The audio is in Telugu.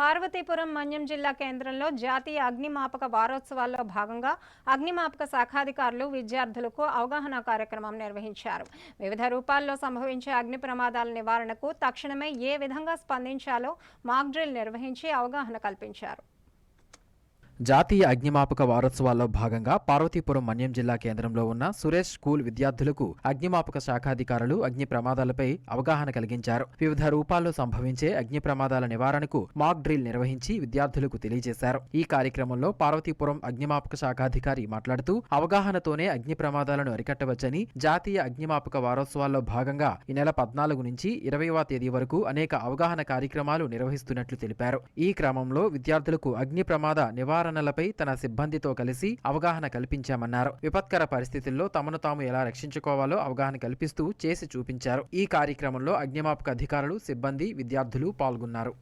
పార్వతీపురం మన్యం జిల్లా కేంద్రంలో జాతీయ అగ్నిమాపక వారోత్సవాల్లో భాగంగా అగ్నిమాపక శాఖాధికారులు విద్యార్థులకు అవగాహన కార్యక్రమం నిర్వహించారు. వివిధ రూపాల్లో సంభవించే అగ్ని ప్రమాదాల నివారణకు తక్షణమే ఏ విధంగా స్పందించాలో మాక్ డ్రిల్ నిర్వహించి అవగాహన కల్పించారు. జాతీయ అగ్నిమాపక వారోత్సవాల్లో భాగంగా పార్వతీపురం మన్యం జిల్లా కేంద్రంలో ఉన్న సురేష్ స్కూల్ విద్యార్థులకు అగ్నిమాపక శాఖాధికారులు అగ్ని ప్రమాదాలపై అవగాహన కలిగించారు. వివిధ రూపాల్లో సంభవించే అగ్ని ప్రమాదాల నివారణకు మాక్ డ్రిల్ నిర్వహించి విద్యార్థులకు తెలియజేశారు. ఈ కార్యక్రమంలో పార్వతీపురం అగ్నిమాపక శాఖాధికారి మాట్లాడుతూ అవగాహనతోనే అగ్ని ప్రమాదాలను అరికట్టవచ్చని, జాతీయ అగ్నిమాపక వారోత్సవాల్లో భాగంగా ఈ నెల 14 నుంచి 20వ తేదీ వరకు అనేక అవగాహన కార్యక్రమాలు నిర్వహిస్తున్నట్లు తెలిపారు. ఈ క్రమంలో విద్యార్థులకు అగ్ని ప్రమాద నివారణ లపై తన సిబ్బందితో కలిసి అవగాహన కల్పించామన్నారు. విపత్కర పరిస్థితుల్లో తమను తాము ఎలా రక్షించుకోవాలో అవగాహన కల్పిస్తూ చేసి చూపించారు. ఈ కార్యక్రమంలో అగ్నిమాపక అధికారులు, సిబ్బంది, విద్యార్థులు పాల్గొన్నారు.